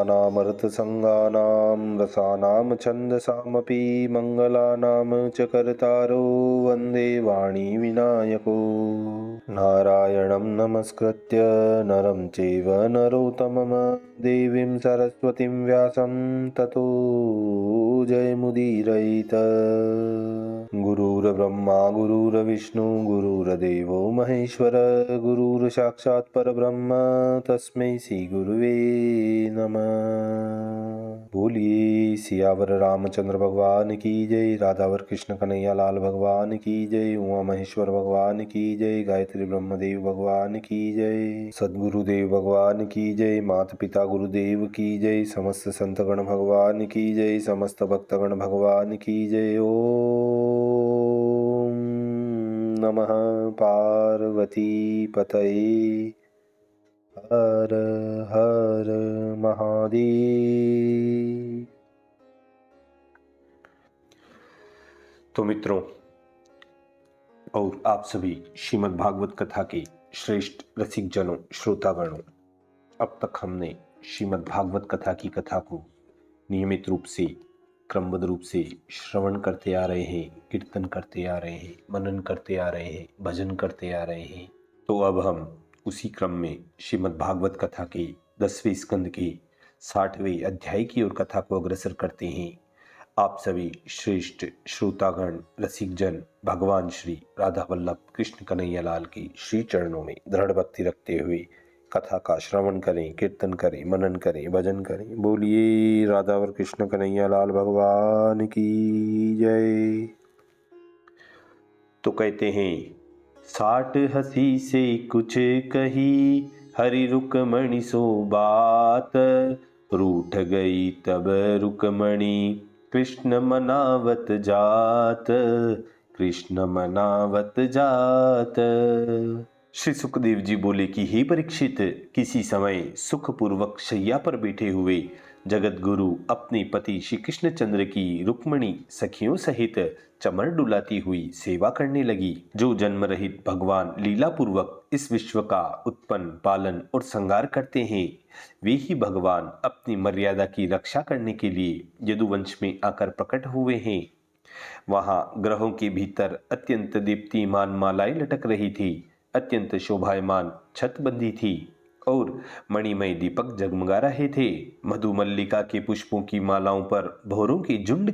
नानामर्थसङ्गानां रसानां छन्दसामपि मङ्गलानां च कर्तारो वन्दे वाणी विनायको। नारायणं नमस्कृत्य नरं चैव नरोत्तमं देवीं सरस्वतीं व्यासं ततो जयमुदीरयेत्। गुरुर्ब्रह्मा गुरुर्विष्णु गुरुर्देवो महेश्वर गुरुर्साक्षात् परब्रह्म तस्मै श्री गुरुवे नमः। बोलिए सियावर रामचंद्र भगवान की जय, राधावर कृष्ण कन्हैया लाल भगवान की जय, उमा महेश्वर भगवान की जय, गायत्री ब्रह्मदेव भगवान की जय, सद्गुरुदेव भगवान की जय, माता पिता गुरुदेव की जय, समस्त संतगण भगवान की जय, समस्त भक्तगण भगवान की जय। ओम नमः पार्वती पतये हर हर महादेव। तो मित्रों और आप सभी श्रीमद् भागवत कथा के श्रेष्ठ रसिक जनों, श्रोतागणों, अब तक हमने श्रीमद् भागवत कथा की कथा को नियमित रूप से क्रमबद्ध रूप से श्रवण करते आ रहे हैं, कीर्तन करते आ रहे हैं, मनन करते आ रहे हैं, भजन करते आ रहे हैं। तो अब हम उसी क्रम में श्रीमद् भागवत कथा के 10वें स्कंद के 60वें अध्याय की ओर कथा को अग्रसर करते हैं। आप सभी श्रेष्ठ श्रोतागण, रसिक जन भगवान श्री राधा वल्लभ कृष्ण कन्हैया लाल के श्री चरणों में दृढ़ भक्ति रखते हुए कथा का श्रवण करें, कीर्तन करें, मनन करें, भजन करें। बोलिए राधावर कृष्ण कन्हैया लाल भगवान की जय। तो कहते हैं, 60 हंसी से कुछ कही हरि रुकमणि सो बात, रूठ गई तब रुकमणि कृष्ण मनावत जात, कृष्ण मनावत जात। श्री सुखदेव जी बोले कि हे परीक्षित, किसी समय सुखपूर्वक शैया पर बैठे हुए जगत गुरु अपने पति श्री कृष्णचंद्र की रुक्मणी सखियों सहित चमर डुलाती हुई सेवा करने लगी। जो जन्म रहित भगवान लीला पूर्वक इस विश्व का उत्पन्न, पालन और संहार करते हैं, वे ही भगवान अपनी मर्यादा की रक्षा करने के लिए यदुवंश में आकर प्रकट हुए हैं। वहां ग्रहों के भीतर अत्यंत दीप्तिमान मालाएं लटक रही थी, अत्यंत शोभायमान छत बंधी थी और मणिमय दीपक जगमगा रहे थे। मधुमल्लिका के पुष्पों की मालाओं पर भौरों के झुंड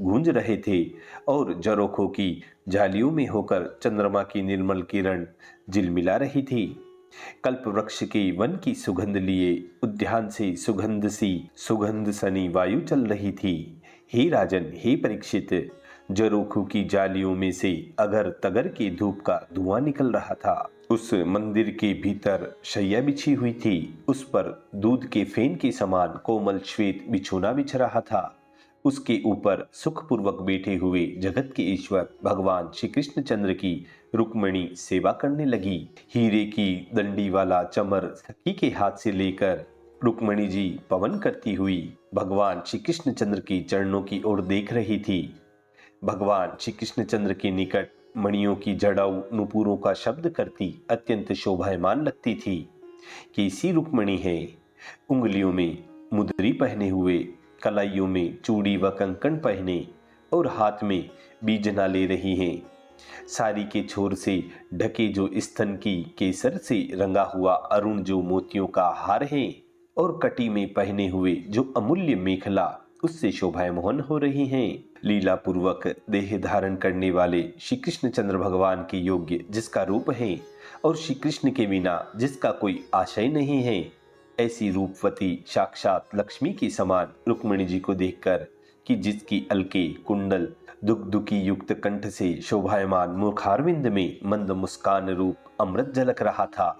गूंज रहे थे और जरोखों की जालियों में होकर चंद्रमा की निर्मल किरण झिलमिला रही थी। कल्प वृक्ष के वन की सुगंध लिए उद्यान से सुगंध सनी वायु चल रही थी। हे राजन, हे परीक्षित, जरोखू की जालियों में से अगर तगर के धूप का धुआं निकल रहा था। उस मंदिर के भीतर शैया बिछी हुई थी, उस पर दूध के फेन के समान कोमल श्वेत बिछोना बिछ रहा था। उसके ऊपर सुखपूर्वक बैठे हुए जगत के ईश्वर भगवान श्री कृष्णचंद्र की रुक्मणी सेवा करने लगी। हीरे की दंडी वाला चमर सखी के हाथ से लेकर रुक्मणी जी पवन करती हुई भगवान श्री कृष्णचंद्र की चरणों की ओर देख रही थी। भगवान श्री कृष्णचंद्र के निकट मणियों की जड़ाऊ नुपुरों का शब्द करती अत्यंत शोभायमान लगती थी। कैसी रुक्मणी है, उंगलियों में मुद्री पहने हुए, कलाइयों में चूड़ी व कंकण पहने और हाथ में बीजना ले रही हैं। साड़ी के छोर से ढके जो स्तन की केसर से रंगा हुआ अरुण जो मोतियों का हार है और कटी में पहने हुए जो अमूल्य मेखला उससे शोभायमान हो रही हैं। लीला पूर्वक देह धारण करने वाले श्री कृष्णचंद्र भगवान के योग्य जिसका रूप है और श्री कृष्ण के बिना जिसका कोई आशय नहीं है, ऐसी रूपवती साक्षात लक्ष्मी के समान रुक्मिणी जी को देखकर कि जिसकी अलके कुंडल दुखदुखी युक्त कंठ से शोभायमान मुखारविंद में मंद मुस्कान रूप अमृत झलक रहा था,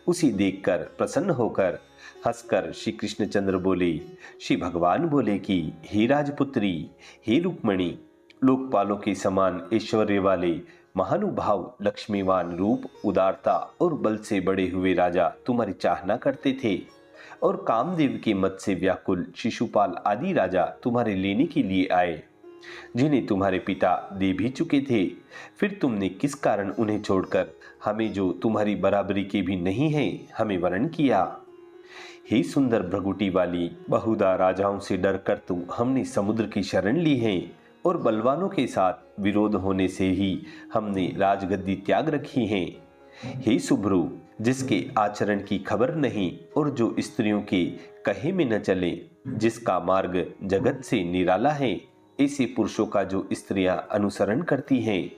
उसी देखकर प्रसन्न होकर हंसकर श्री कृष्णचंद्र बोले, श्री भगवान बोले कि हे राजपुत्री, हे रुक्मणी, लोकपालों के समान ऐश्वर्य वाले महानुभाव लक्ष्मीवान रूप, उदारता और बल से बड़े हुए राजा तुम्हारी चाहना करते थे और कामदेव के मत से व्याकुल शिशुपाल आदि राजा तुम्हारे लेने के लिए आए, जिन्हें तुम्हारे पिता दे भी चुके थे। फिर तुमने किस कारण उन्हें छोड़कर हमें जो तुम्हारी बराबरी के भी नहीं है, हमें वरण किया। हे सुंदर भ्रगुटी वाली, बहुधा राजाओं से डर कर तू हमने समुद्र की शरण ली है और बलवानों के साथ विरोध होने से ही हमने राजगद्दी त्याग रखी है। हे सुभ्रु, जिसके आचरण की खबर नहीं और जो स्त्रियों के कहे में न चले, जिसका मार्ग जगत से निराला है, ऐसे पुरुषों का जो स्त्रियां अनुसरण करती हैं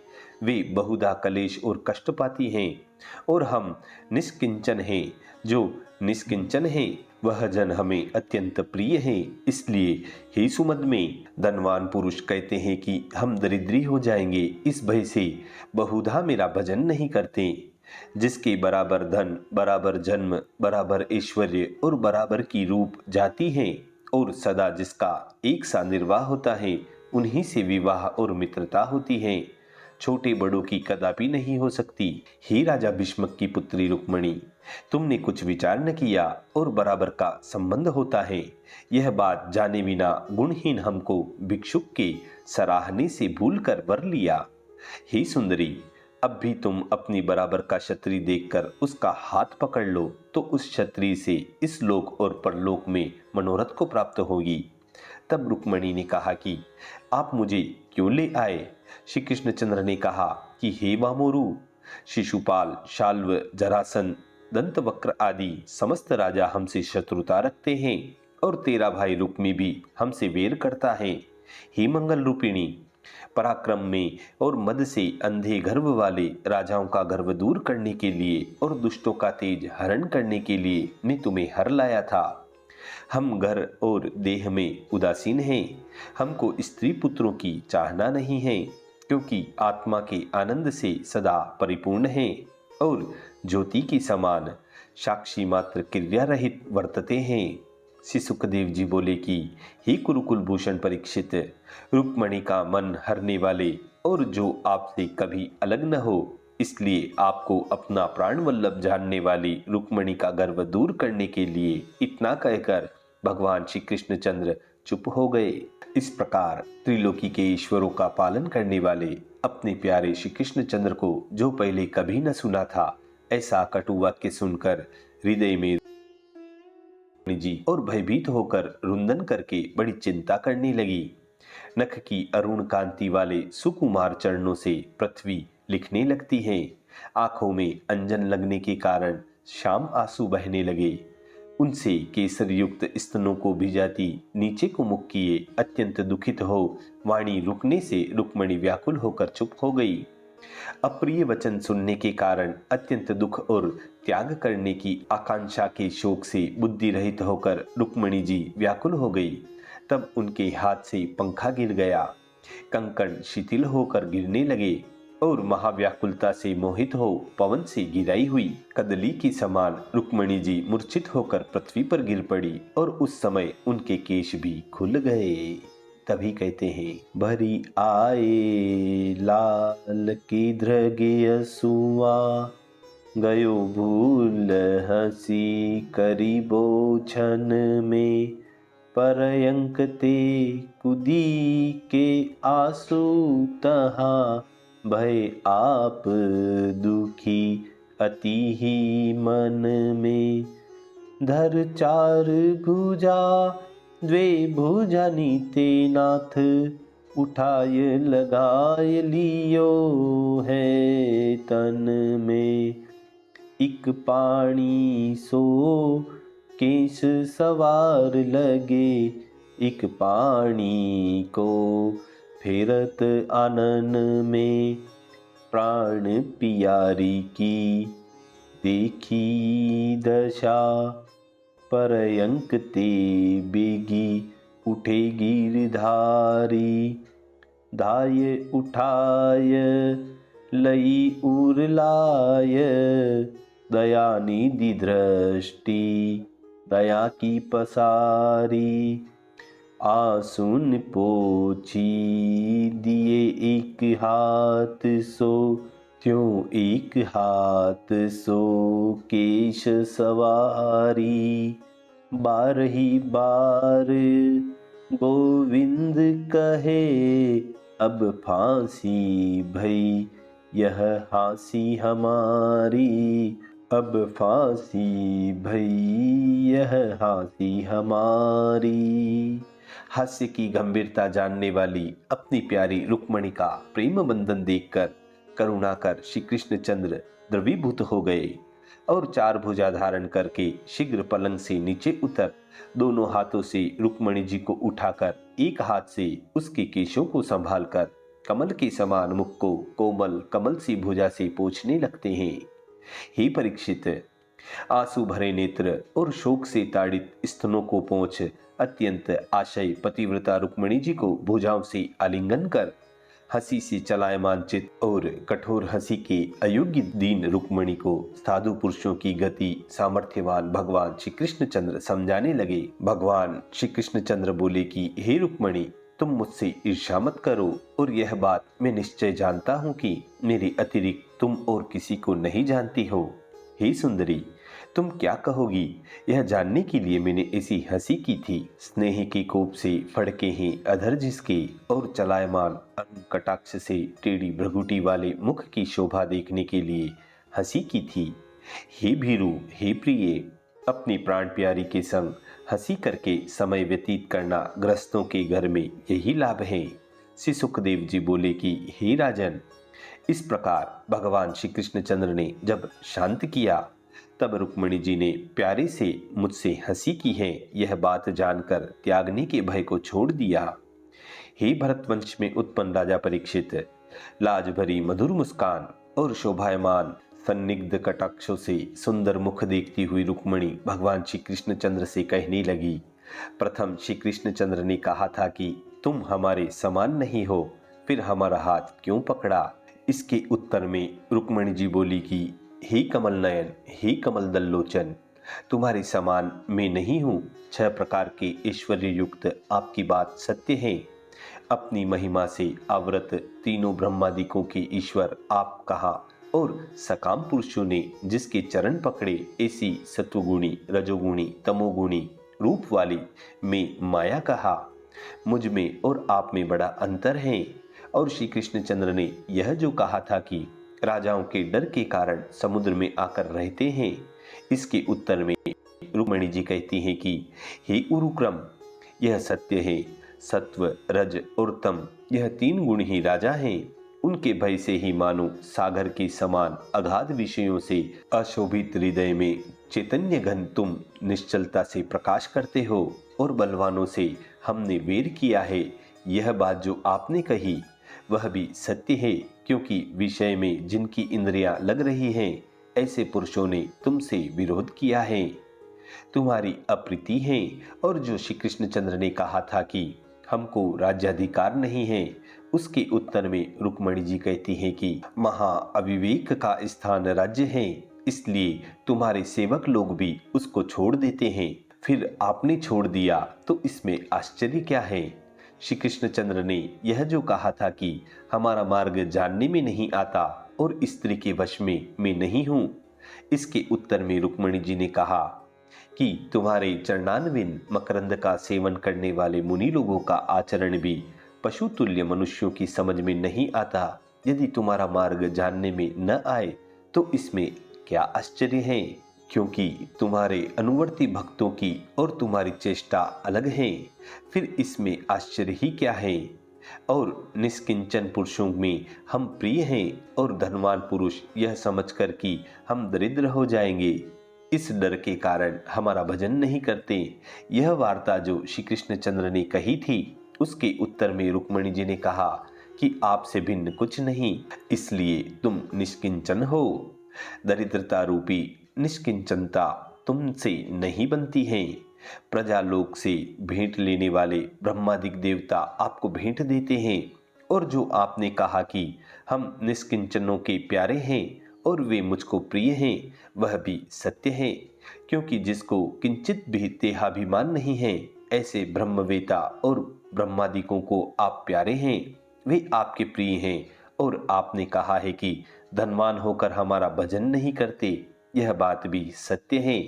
वे बहुधा कलेश और कष्ट पाती हैं, और हम निष्किंचन हैं। जो निष्किंचन है वह जन हमें अत्यंत प्रिय है। इसलिए हे सुमद में धनवान पुरुष कहते हैं कि हम दरिद्री हो जाएंगे, इस भय से बहुधा मेरा भजन नहीं करते। जिसके बराबर धन, बराबर जन्म, बराबर ऐश्वर्य और बराबर की रूप जाति है, और सदा जिसका एक सा निर्वाह होता है, उन्हीं से विवाह और मित्रता होती है। छोटे बड़ों की कदापि नहीं हो सकती। हे राजा भीष्मक की पुत्री रुक्मणी, तुमने कुछ विचार न किया और बराबर का संबंध होता है। यह बात जाने बिना गुणहीन हमको भिक्षुक के सराहने से भूल कर वर लिया। हे सुंदरी, अब भी तुम अपनी बराबर का क्षत्रिय देखकर उसका हाथ पकड़ लो तो उस क्षत्रिय से इस लोक और परलोक में मनोरथ को प्राप्त होगी। तब रुक्मणी ने कहा कि आप मुझे क्यों ले आए? श्री कृष्णचंद्र ने कहा कि हे वामोरु, शिशुपाल, शाल्व, जरासन, दंतवक्र आदि समस्त राजा हमसे शत्रुता रखते हैं और तेरा भाई रुक्मी भी हमसे वेर करता है। हे मंगल रूपिणी, पराक्रम में और मद से अंधे गर्व वाले राजाओं का गर्व दूर करने के लिए और दुष्टों का तेज हरण करने के लिए मैं तुम्हें हर लाया था। हम घर और देह में उदासीन हैं, हमको स्त्री पुत्रों की चाहना नहीं है, क्योंकि आत्मा के आनंद से सदा परिपूर्ण है और ज्योति के समान साक्षी मात्र क्रिया रहित वर्तते हैं। श्री सुखदेव जी बोले कि हे कुरुकुल भूषण परीक्षित, रुक्मणी का मन हरने वाले और जो आपसे कभी अलग न हो, इसलिए आपको अपना प्राण वल्लभ जानने वाली रुक्मणी का गर्व दूर करने के लिए इतना कहकर भगवान श्री कृष्णचंद्र चुप हो गए। इस प्रकार त्रिलोकी के ईश्वरों का पालन करने वाले अपने प्यारे श्री कृष्णचंद्र को जो पहले कभी न सुना था, ऐसा कटु वाक्य सुनकर हृदय में जी और भयभीत होकर रुंदन करके बड़ी चिंता करने लगी। नख की अरुण कांति वाले सुकुमार चरणों से पृथ्वी लिखने लगती है। आंखों में अंजन लगने के कारण शाम आंसू बहने लगे। उनसे केसर युक्त स्तनों को भिजाती नीचे को मुख किए अत्यंत दुखित हो वाणी रुकने से रुक्मणी व्याकुल होकर चुप हो गई। अप्रिय वचन सुनने के कारण अत्यंत दुख और त्याग करने की आकांक्षा के शोक से बुद्धि रहित होकर रुक्मणी जी व्याकुल हो गई। तब उनके हाथ से पंखा गिर गया, कंकण शिथिल होकर गिरने लगे और महाव्याकुलता से मोहित हो पवन से गिराई हुई कदली के समान रुक्मणी जी मूर्छित होकर पृथ्वी पर गिर पड़ी और उस समय उनके केश भी खुल गए। तभी कहते हैं, भरी आए लाल की धृगे सुआ, गयो भूल हसी करीबो छन में, परयंक ते कुदी के आंसू तहा, भय आप दुखी अति ही मन में, धर चार भुजा द्वे भुजा नीते नाथ, उठाय लगाय लियो है तन में, इक पाणी सो केश सवार लगे, इक पाणी को फेरत आनन में, प्राण पियारी की देखी दशा, परयंक ते बेगी उठे गिरधारी, धाय उठाय लई उरलाय, दया निधि दृष्टि दया की पसारी, आंसुन पोछी दिए एक हाथ सो, त्यों एक हाथ सो केश सवारी, बारही बार गोविंद कहे, अब फांसी भई यह हांसी हमारी, अब फांसी भई यह हांसी हमारी। हास्य की गंभीरता जानने वाली अपनी प्यारी रुक्मणी का प्रेम बंधन देखकर करुणाकर श्री कृष्णचंद्र द्रवीभूत हो गए और चार भुजा धारण करके शीघ्र पलंग से नीचे उतर दोनों हाथों से रुक्मणी जी को उठाकर एक हाथ से उसके केशों को संभालकर कमल के समान मुख को कोमल कमल सी भुजा से पोंछने लगते हैं। हे परीक्षित, आंसू भरे नेत्र और शोक से ताड़ित स्तनों को पोंछ अत्यंत आशय पतिव्रता रुक्मिणी जी को भुजाओं से आलिंगन कर हंसी से चलायमान चित और कठोर हंसी के अयोग्य दीन रुक्मिणी को साधु पुरुषों की गति सामर्थ्यवान भगवान श्री कृष्णचंद्र समझाने लगे। भगवान श्री कृष्णचंद्र बोले कि हे रुक्मिणी, तुम मुझसे ईर्ष्या मत करो और यह बात मैं निश्चय जानता हूँ कि मेरे अतिरिक्त तुम और किसी को नहीं जानती हो। हे सुंदरी, तुम क्या कहोगी यह जानने के लिए मैंने ऐसी हंसी की थी। स्नेह के कोप से फड़के हैं अधर जिसके और चलायमान अरुण कटाक्ष से टेढ़ी भ्रगुटी वाले मुख की शोभा देखने के लिए हंसी की थी। हे भीरू, हे प्रिय, अपनी प्राण प्यारी के संग हंसी करके समय व्यतीत करना ग्रस्तों के घर में यही लाभ है। श्री सुखदेव जी बोले कि हे राजन, इस प्रकार भगवान श्री कृष्णचंद्र ने जब शांत किया तब रुक्मिणी जी ने प्यारे से मुझसे हंसी की है यह बात जानकर त्यागने के भय को छोड़ दिया। हे भरतवंश में उत्पन्न राजा परीक्षित, लाज भरी मधुर मुस्कान और शोभायमान सन्निग्ध कटाक्षों से सुंदर मुख देखती हुई रुक्मिणी भगवान श्री कृष्णचंद्र से कहने लगी। प्रथम श्री कृष्णचंद्र ने कहा था कि तुम हमारे समान नहीं हो, फिर हमारा हाथ क्यों पकड़ा। इसके उत्तर में रुक्मिणी जी बोली कि हे कमल नयन, हे कमल दल्लोचन, तुम्हारे समान मैं नहीं हूँ। 6 प्रकार के ऐश्वर्य युक्त आपकी बात सत्य है। अपनी महिमा से आवृत तीनों ब्रह्मादिकों के ईश्वर आप कहा और सकाम पुरुषों ने जिसके चरण पकड़े ऐसी सत्वगुणी रजोगुणी तमोगुणी रूप वाली मैं माया कहा। मुझ में और आप में बड़ा अंतर है। और श्री कृष्णचंद्र ने यह जो कहा था कि राजाओं के डर के कारण समुद्र में आकर रहते हैं, इसके उत्तर में रुक्मिणी जी कहती हैं कि हे उरुक्रम, यह सत्य है। सत्व रज और तम यह 3 गुण ही राजा हैं। उनके भय से ही मानो सागर के समान अगाध विषयों से अशोभित हृदय में चैतन्य घन तुम निश्चलता से प्रकाश करते हो और बलवानों से हमने वेर किया है। यह बात जो आपने कही वह भी सत्य है, क्योंकि विषय में जिनकी इंद्रियां लग रही हैं ऐसे पुरुषों ने तुमसे विरोध किया है, तुम्हारी अप्रीति है। और जो श्री कृष्णचंद्र ने कहा था कि हमको राज्याधिकार नहीं है, उसके उत्तर में रुक्मिणी जी कहती हैं कि महा अविवेक का स्थान राज्य है, इसलिए तुम्हारे सेवक लोग भी उसको छोड़ देते हैं। फिर आपने छोड़ दिया तो इसमें आश्चर्य क्या है। श्री कृष्णचंद्र ने यह जो कहा था कि हमारा मार्ग जानने में नहीं आता और स्त्री के वश में मैं नहीं हूं, इसके उत्तर में रुक्मिणी जी ने कहा कि तुम्हारे चरणान्विन मकरंद का सेवन करने वाले मुनि लोगों का आचरण भी पशु तुल्य मनुष्यों की समझ में नहीं आता। यदि तुम्हारा मार्ग जानने में न आए तो इसमें क्या आश्चर्य है, क्योंकि तुम्हारे अनुवर्ती भक्तों की और तुम्हारी चेष्टा अलग है। फिर इसमें आश्चर्य ही क्या है। और निष्किंचन पुरुषों में हम प्रिय हैं और धनवान पुरुष यह समझकर कि हम दरिद्र हो जाएंगे, इस डर के कारण हमारा भजन नहीं करते। यह वार्ता जो श्री कृष्णचंद्र ने कही थी, उसके उत्तर में रुक्मिणी जी ने कहा कि आपसे भिन्न कुछ नहीं, इसलिए तुम निष्किंचन हो। दरिद्रता रूपी निष्किंचनता तुमसे नहीं बनती है। प्रजालोक से भेंट लेने वाले ब्रह्मादिक देवता आपको भेंट देते हैं। और जो आपने कहा कि हम निष्किंचनों के प्यारे हैं और वे मुझको प्रिय हैं, वह भी सत्य है, क्योंकि जिसको किंचित भी देहाभिमान नहीं है, ऐसे ब्रह्मवेता और ब्रह्मादिकों को आप प्यारे हैं, वे आपके प्रिय हैं। और आपने कहा है कि धनवान होकर हमारा भजन नहीं करते, यह बात भी सत्य है,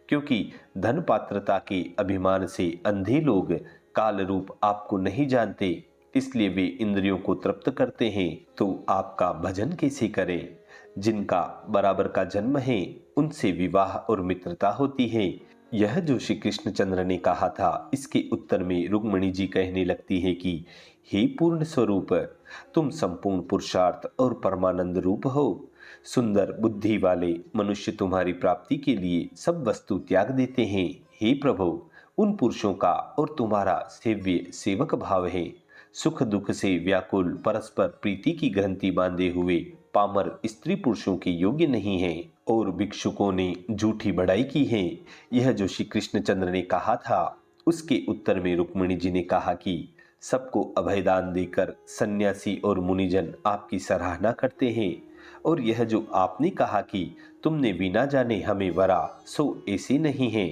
क्योंकि धन पात्रता के अभिमान से अंधे लोग काल रूप आपको नहीं जानते, इसलिए वे इंद्रियों को तृप्त करते हैं। तो आपका भजन कैसे करें। जिनका बराबर का जन्म है उनसे विवाह और मित्रता होती है। यह जो श्री कृष्णचंद्र ने कहा था, इसके उत्तर में रुक्मिणी जी कहने लगती है कि हे पूर्ण स्वरूप, तुम संपूर्ण पुरुषार्थ और परमानंद रूप हो। सुंदर बुद्धि वाले मनुष्य तुम्हारी प्राप्ति के लिए सब वस्तु त्याग देते हैं। हे प्रभु, उन पुरुषों का और तुम्हारा सेव्य सेवक भाव है। सुख दुख से व्याकुल, परस्पर प्रीति की ग्रंथि बांधे हुए पामर स्त्री पुरुषों के योग्य नहीं है। और भिक्षुकों ने झूठी बढ़ाई की है। यह जो श्री कृष्णचंद्र ने कहा था, उसके उत्तर में रुक्मिणी जी ने कहा कि सबको अभयदान देकर सन्यासी और मुनिजन आपकी सराहना करते हैं। और यह जो आपने कहा कि तुमने बिना जाने हमें वरा, सो ऐसे नहीं है,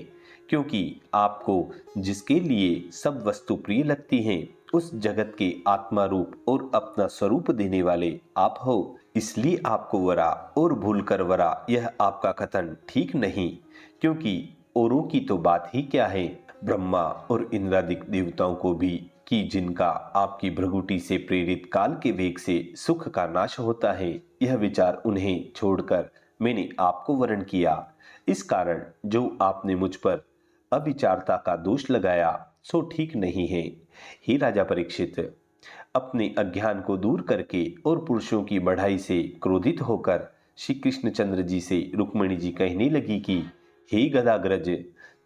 क्योंकि आपको जिसके लिए सब वस्तु प्रिय लगती हैं, उस जगत के आत्मा रूप और अपना स्वरूप देने वाले आप हो, इसलिए आपको वरा और भूलकर वरा, यह आपका कथन ठीक नहीं। क्योंकि औरों की तो बात ही क्या है, ब्रह्मा और इंद्रादिक देवताओं को भी कि जिनका आपकी भृगुटी से प्रेरित काल के वेग से सुख का नाश होता है, यह विचार उन्हें छोड़कर मैंने आपको वरण किया। इस कारण जो आपने मुझ पर अविचारता का दोष लगाया, सो ठीक नहीं है। हे राजा परीक्षित, अपने अज्ञान को दूर करके और पुरुषों की बढ़ाई से क्रोधित होकर श्री कृष्णचंद्र जी से रुक्मिणी जी कहने लगी कि हे गदाग्रज,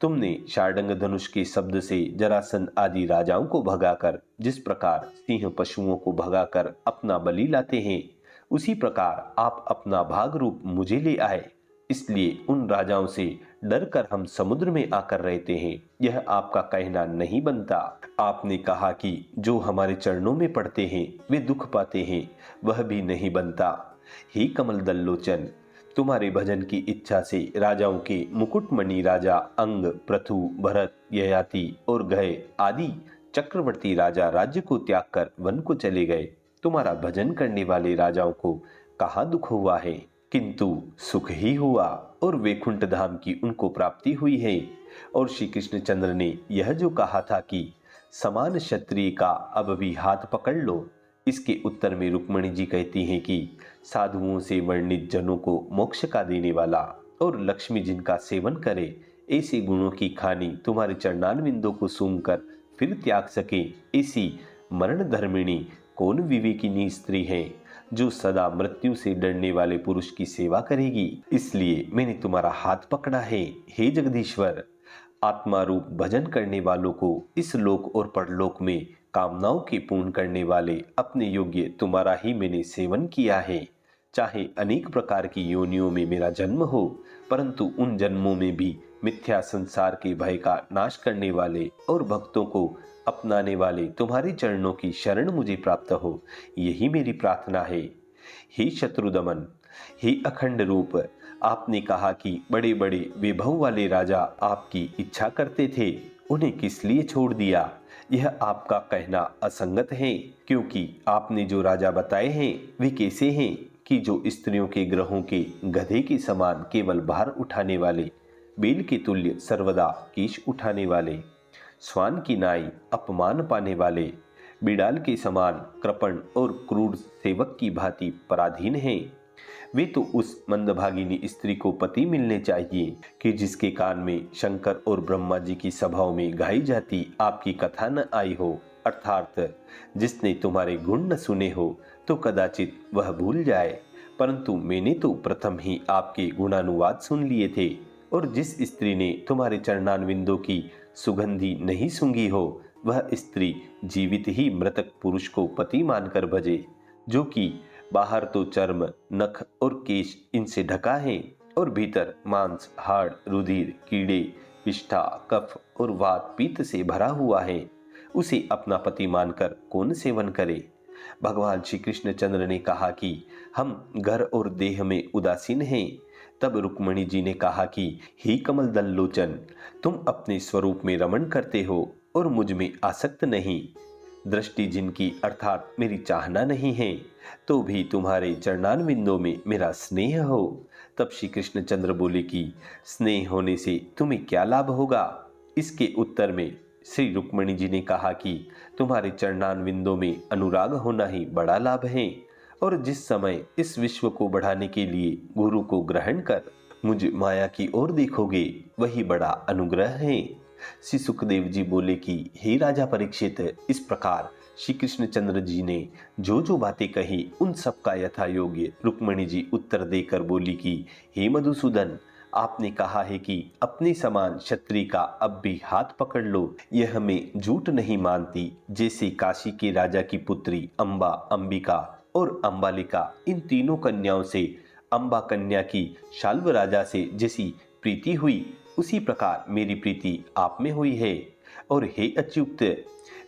तुमने शार्दंग धनुष के शब्द से जरासंध आदि राजाओं को भगाकर जिस प्रकार सिंह पशुओं को भगाकर अपना बलि लाते हैं, उसी प्रकार आप अपना भाग रूप मुझे ले आए। इसलिए उन राजाओं से डर कर हम समुद्र में आकर रहते हैं। यह आपका कहना नहीं बनता। आपने कहा कि जो हमारे चरणों में पड़ते हैं वे दुख पाते हैं, वह भी नहीं बनता। हे कमल दल लोचन, तुम्हारे भजन की इच्छा से राजाओं के मुकुटमणि राजा अंग, पृथु, भरत, ययाति और गय आदि चक्रवर्ती राजा राज्य को त्याग कर वन को चले गए। तुम्हारा भजन करने वाले राजाओं को कहाँ दुख हुआ है, किंतु सुख ही हुआ और वैकुंठ धाम की उनको प्राप्ति हुई है। और श्री कृष्णचंद्र ने यह जो कहा था कि समान क्षत्रिय का अब भी हाथ पकड़ लो, इसके उत्तर में रुक्मिणी जी कहती हैं कि साधुओं से वर्णित जनों को मोक्ष का देने वाला और लक्ष्मी जिनका सेवन करे, ऐसे गुणों की खानी तुम्हारे चरणारविंदों को सूंघकर फिर त्याग सके, ऐसी मरण धर्मिणी कौन विवेकिनी स्त्री है जो सदा मृत्यु से डरने वाले पुरुष की सेवा करेगी। इसलिए मैंने तुम्हारा हाथ पकड़ा है। हे जगदीश्वर, आत्मा रूप भजन करने वालों को इस लोक और परलोक में कामनाओं के पूर्ण करने वाले अपने योग्य तुम्हारा ही मैंने सेवन किया है। चाहे अनेक प्रकार की योनियों में मेरा जन्म हो, परंतु उन जन्मों में भी मिथ्या संसार के भय का नाश करने वाले और भक्तों को अपनाने वाले तुम्हारे चरणों की शरण मुझे प्राप्त हो, यही मेरी प्रार्थना है। हे शत्रुदमन, हे अखंड रूप, आपने कहा कि बड़े बड़े वैभव वाले राजा आपकी इच्छा करते थे, उन्हें किस लिए छोड़ दिया? यह आपका कहना असंगत है, क्योंकि आपने जो राजा बताए हैं वे कैसे हैं कि जो स्त्रियों के ग्रहों के गधे के समान केवल भार उठाने वाले, बेल के तुल्य सर्वदा कीश उठाने वाले, स्वान की नाई अपमान पाने वाले, बिडाल के समान कृपण और क्रूर सेवक की भांति पराधीन हैं। वे तो उस मंदभागिनी स्त्री को पति मिलने चाहिए कि जिसके कान में शंकर और ब्रह्मा जी की सभाओं में गाई जाती आपकी कथा न आई हो, अर्थात जिसने तुम्हारे गुण न सुने हो तो कदाचित वह भूल जाए। परंतु मैंने तो प्रथम ही आपके गुणानुवाद सुन लिए थे, और जिस स्त्री ने तुम्हारे चरणारविंदों की सुगंधी नहीं सूंघी हो, वह स्त्री जीवित ही मृतक पुरुष को पति मानकर भजे, जो कि बाहर तो चर्म, नख और केश इनसे ढका है और भीतर मांस, हाड़, रुधिर, कीड़े, विष्ठा, कफ और वात पित्त से भरा हुआ है, उसे अपना पति मानकर कौन सेवन करे? भगवान श्री कृष्णचंद्र ने कहा कि हम घर और देह में उदासीन हैं। तब रुक्मिणी जी ने कहा कि हे कमल दल लोचन, तुम अपने स्वरूप में रमण करते हो और मुझ में आसक्त नहीं। दृष्टि जिनकी अर्थात मेरी चाहना नहीं है, तो भी तुम्हारे चरणारविंदों में मेरा स्नेह हो। तब श्री कृष्णचंद्र बोले कि स्नेह होने से तुम्हें क्या लाभ होगा? इसके उत्तर में श्री रुक्मिणी जी ने कहा कि तुम्हारे चरणारविंदों में अनुराग होना ही बड़ा लाभ है, और जिस समय इस विश्व को बढ़ाने के लिए गुरु को ग्रहण कर मुझ माया की ओर देखोगे, वही बड़ा अनुग्रह है। श्री सुखदेव जी बोले कि हे राजा परीक्षित, इस प्रकार श्री कृष्णचंद्र जी ने जो जो बातें कही उन सब का यथा योग्य रुक्मणी जी उत्तर देकर बोली कि हे मधुसूदन, आपने कहा है कि अपने समान क्षत्रिय का अब भी हाथ पकड़ लो, यह हमें झूठ नहीं मानती। जैसे काशी के राजा की पुत्री अंबा, अंबिका और अंबालिका, इन तीनों कन्याओं से अंबा कन्या की शाल्व राजा से जैसी प्रीति हुई, उसी प्रकार मेरी प्रीति आप में हुई है। और हे अच्युत,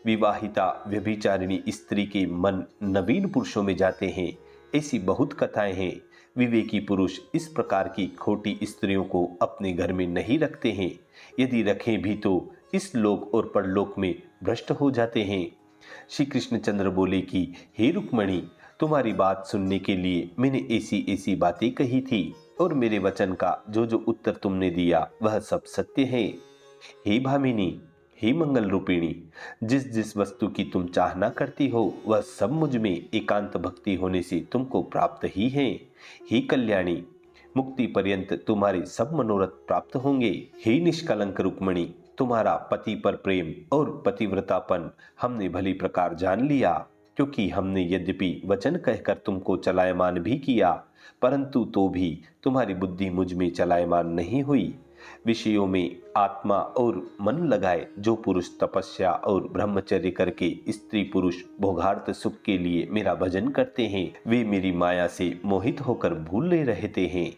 विवाहिता व्यभिचारिणी स्त्री के मन नवीन पुरुषों में जाते हैं, ऐसी बहुत कथाएं हैं। विवेकी पुरुष इस प्रकार की खोटी स्त्रियों को अपने घर में नहीं रखते हैं, यदि रखें भी तो इस लोक और परलोक में भ्रष्ट हो जाते हैं। श्री कृष्णचंद्र बोले कि हे रुक्मणी, तुम्हारी बात सुनने के लिए मैंने ऐसी ऐसी बातें कही थी, और मेरे वचन का जो जो उत्तर तुमने दिया वह सब सत्य है। हे भामिनी, हे मंगल रूपिणी, जिस जिस वस्तु की तुम चाहना करती हो वह सब मुझ में एकांत भक्ति होने से तुमको प्राप्त ही है। हे कल्याणी, मुक्ति पर्यंत तुम्हारे सब मनोरथ प्राप्त होंगे। हे निष्कलंक रुक्मणी, तुम्हारा पति पर प्रेम और पतिव्रतापन हमने भली प्रकार जान लिया, क्योंकि हमने यद्यपि वचन कहकर तुमको चलायमान भी किया, परंतु तो भी तुम्हारी बुद्धि मुझ में चलायमान नहीं हुई। विषयों में आत्मा और मन लगाए जो पुरुष तपस्या और ब्रह्मचर्य करके स्त्री पुरुष भोगार्थ सुख के लिए मेरा भजन करते हैं, वे मेरी माया से मोहित होकर भूले रहते हैं।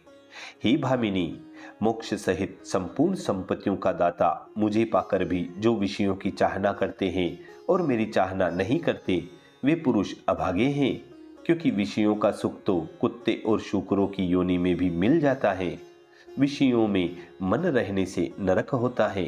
हे भामिनी, मोक्ष सहित संपूर्ण संपत्तियों का दाता मुझे पाकर भी जो विषयों की चाहना करते हैं और मेरी चाहना नहीं करते, वे पुरुष अभागे हैं, क्योंकि विषयों का सुख तो कुत्ते और शूकरों की योनि में भी मिल जाता है। विषयों में मन रहने से नरक होता है।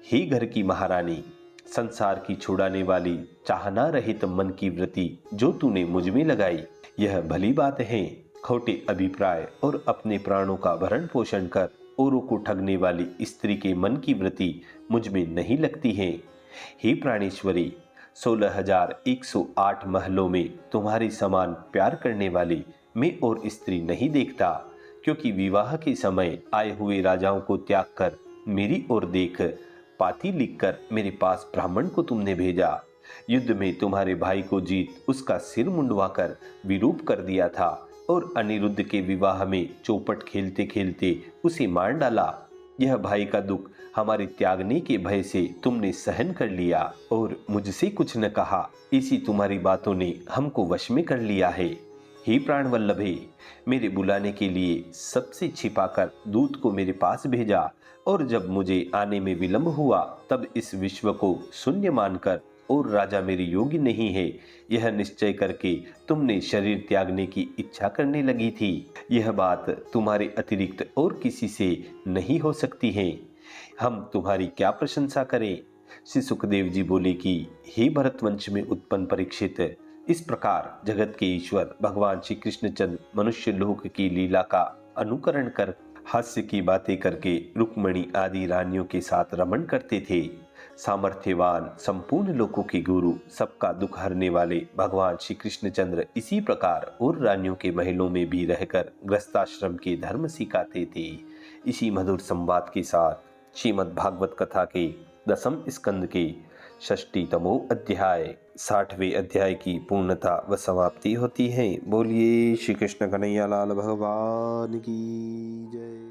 हे घर की महारानी, संसार की छुड़ाने वाली चाहना रहित मन की वृत्ति जो तूने मुझ में लगाई, यह भली बात है। खोटे अभिप्राय और अपने प्राणों का भरण पोषण कर औरों को ठगने वाली स्त्री के मन की वृत्ति मुझ में नहीं लगती है। हे प्राणेश्वरी, 16,108 महलों में तुम्हारे समान प्यार करने वाली मैं और स्त्री नहीं देखता, क्योंकि विवाह के समय आए हुए राजाओं को त्याग कर मेरी ओर देख पाती लिखकर मेरे पास ब्राह्मण को तुमने भेजा। युद्ध में तुम्हारे भाई को जीत उसका सिर मुंडवाकर विरूप कर दिया था, और अनिरुद्ध के विवाह में चौपट खेलते खेलते उसे मार डाला। यह भाई का दुख हमारे त्यागने के भय से तुमने सहन कर लिया और मुझसे कुछ न कहा। इसी तुम्हारी बातों ने हमको वश में कर लिया है। हे प्राण वल्लभे, मेरे बुलाने के लिए सबसे छिपाकर दूत को मेरे पास भेजा, और जब मुझे आने में विलंब हुआ तब इस विश्व को शून्य मानकर और राजा मेरे योग्य नहीं है यह निश्चय करके तुमने शरीर त्यागने की इच्छा करने लगी थी। यह बात तुम्हारे अतिरिक्त और किसी से नहीं हो सकती है। हम तुम्हारी क्या प्रशंसा करें। श्री सुखदेव जी बोले कि हे भरतवंश में उत्पन्न परीक्षित, इस प्रकार जगत के ईश्वर भगवान श्री कृष्णचंद्र मनुष्य लोक की लीला का अनुकरण कर हास्य की बातें करके रुक्मणी आदि रानियों के साथ रमण करते थे। सामर्थ्यवान संपूर्ण लोकों के गुरु, सबका दुख हरने वाले भगवान श्री कृष्णचंद्र इसी प्रकार और रानियों के महलों में भी रहकर गृहस्थाश्रम के धर्म सिखाते थे। इसी मधुर संवाद के साथ श्रीमद् भागवत कथा के 10वें स्कंद के 6तमो अध्याय 60वें अध्याय की पूर्णता व समाप्ति होती है। बोलिए श्री कृष्ण कन्हैया लाल भगवान की जय।